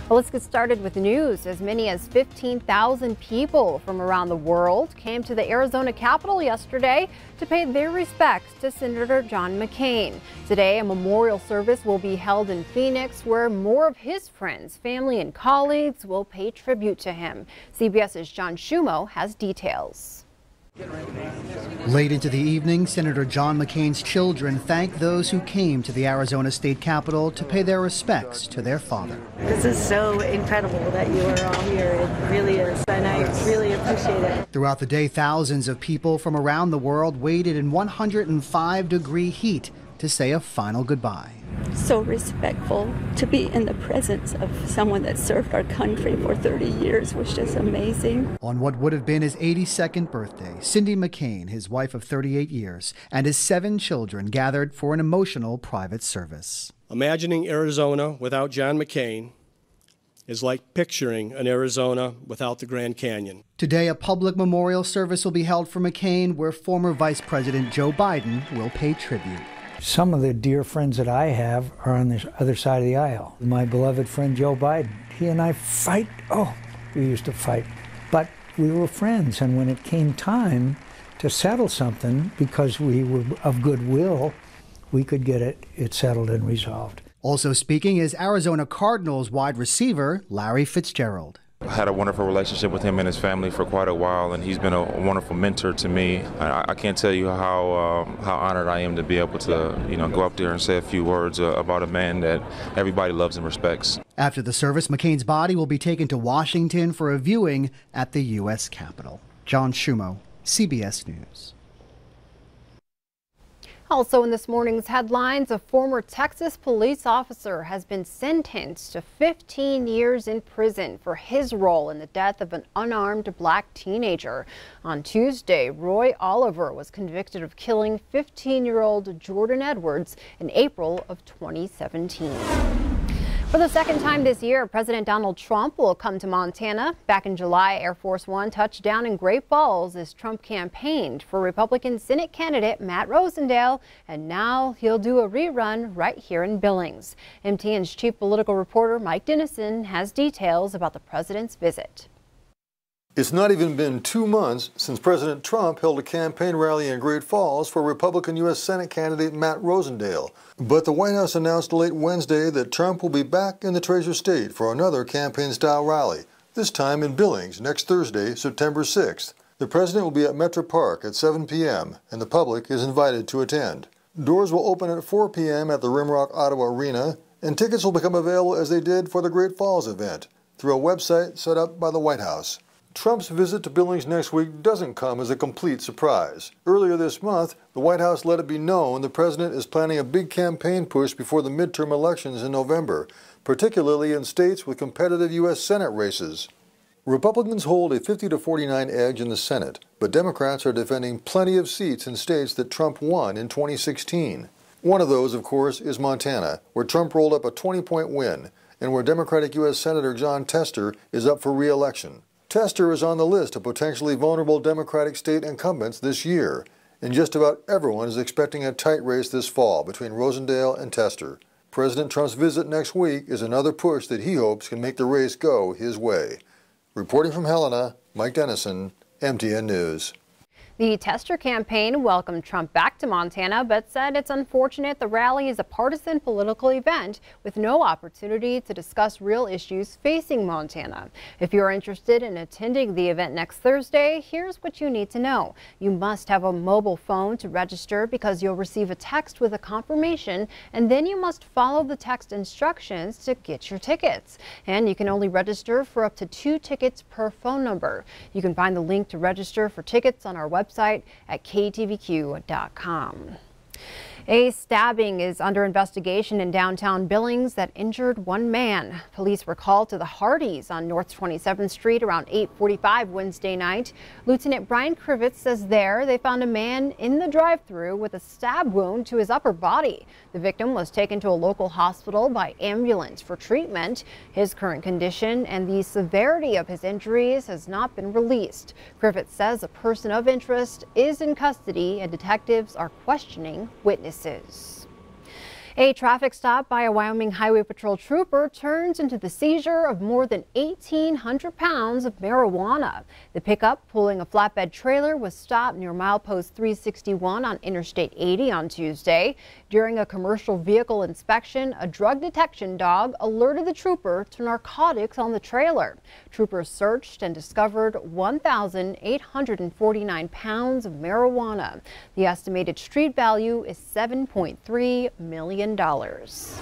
Well, let's get started with news. As many as 15,000 people from around the world came to the Arizona Capitol yesterday to pay their respects to Senator John McCain. Today, a memorial service will be held in Phoenix, where more of his friends, family, and colleagues will pay tribute to him. CBS's John Schumo has details. Late into the evening, Senator John McCain's children thanked those who came to the Arizona State Capitol to pay their respects to their father. This is so incredible that you are all here. It really is, and I really appreciate it. Throughout the day, thousands of people from around the world waited in 105-degree heat to say a final goodbye. So respectful to be in the presence of someone that served our country for 30 years was just amazing. On what would have been his 82nd birthday, Cindy McCain, his wife of 38 years, and his 7 children gathered for an emotional private service. Imagining Arizona without John McCain is like picturing an Arizona without the Grand Canyon. Today, a public memorial service will be held for McCain, where former Vice President Joe Biden will pay tribute. Some of the dear friends that I have are on the other side of the aisle. My beloved friend Joe Biden, he and I fight. Oh, we used to fight. But we were friends, and when it came time to settle something, because we were of goodwill, we could get it settled and resolved. Also speaking is Arizona Cardinals wide receiver Larry Fitzgerald. I had a wonderful relationship with him and his family for quite a while, and he's been a wonderful mentor to me. I can't tell you how honored I am to be able to, go up there and say a few words about a man that everybody loves and respects. After the service, McCain's body will be taken to Washington for a viewing at the U.S. Capitol. John Schumo, CBS News. Also in this morning's headlines, a former Texas police officer has been sentenced to 15 years in prison for his role in the death of an unarmed black teenager. On Tuesday, Roy Oliver was convicted of killing 15-year-old Jordan Edwards in April of 2017. For the second time this year, President Donald Trump will come to Montana. Back in July, Air Force One touched down in Great Falls as Trump campaigned for Republican Senate candidate Matt Rosendale, and now he'll do a rerun right here in Billings. MTN's chief political reporter Mike Dennison has details about the president's visit. It's not even been 2 months since President Trump held a campaign rally in Great Falls for Republican U.S. Senate candidate Matt Rosendale. But the White House announced late Wednesday that Trump will be back in the Treasure State for another campaign-style rally, this time in Billings next Thursday, September 6th. The president will be at Metro Park at 7 p.m., and the public is invited to attend. Doors will open at 4 p.m. at the Rimrock Ottawa Arena, and tickets will become available as they did for the Great Falls event, through a website set up by the White House. Trump's visit to Billings next week doesn't come as a complete surprise. Earlier this month, the White House let it be known the president is planning a big campaign push before the midterm elections in November, particularly in states with competitive U.S. Senate races. Republicans hold a 50-49 edge in the Senate, but Democrats are defending plenty of seats in states that Trump won in 2016. One of those, of course, is Montana, where Trump rolled up a 20-point win, and where Democratic U.S. Senator John Tester is up for re-election. Tester is on the list of potentially vulnerable Democratic state incumbents this year, and just about everyone is expecting a tight race this fall between Rosendale and Tester. President Trump's visit next week is another push that he hopes can make the race go his way. Reporting from Helena, Mike Dennison, MTN News. The Tester campaign welcomed Trump back to Montana, but said it's unfortunate the rally is a partisan political event with no opportunity to discuss real issues facing Montana. If you're interested in attending the event next Thursday, here's what you need to know. You must have a mobile phone to register because you'll receive a text with a confirmation, and then you must follow the text instructions to get your tickets. And you can only register for up to 2 tickets per phone number. You can find the link to register for tickets on our website at KTVQ.com. A stabbing is under investigation in downtown Billings that injured 1 man. Police were called to the Hardys on North 27th Street around 8:45 Wednesday night. Lieutenant Brian Krivitz says there they found a man in the drive-thru with a stab wound to his upper body. The victim was taken to a local hospital by ambulance for treatment. His current condition and the severity of his injuries has not been released. Krivitz says a person of interest is in custody and detectives are questioning witnesses. A traffic stop by a Wyoming Highway Patrol trooper turns into the seizure of more than 1,800 pounds of marijuana. The pickup pulling a flatbed trailer was stopped near milepost 361 on Interstate 80 on Tuesday. During a commercial vehicle inspection, a drug detection dog alerted the trooper to narcotics on the trailer. Troopers searched and discovered 1,849 pounds of marijuana. The estimated street value is $7.3 million. West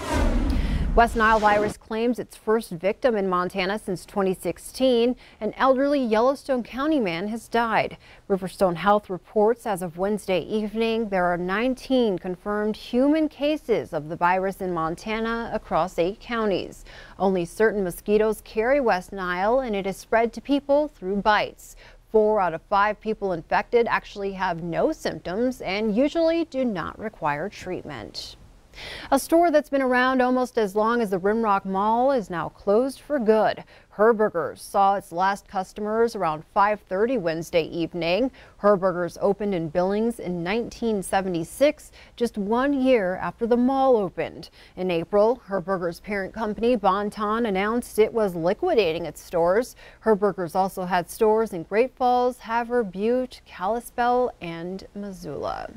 Nile virus claims its first victim in Montana since 2016. An elderly Yellowstone County man has died. Riverstone Health reports as of Wednesday evening there are 19 confirmed human cases of the virus in Montana across 8 counties. Only certain mosquitoes carry West Nile, and it is spread to people through bites. 4 out of 5 people infected actually have no symptoms and usually do not require treatment. A store that's been around almost as long as the Rimrock Mall is now closed for good. Herberger's saw its last customers around 5:30 Wednesday evening. Herberger's opened in Billings in 1976, just 1 year after the mall opened. In April, Herberger's parent company, Bon-Ton, announced it was liquidating its stores. Herberger's also had stores in Great Falls, Havre, Butte, Kalispell, and Missoula.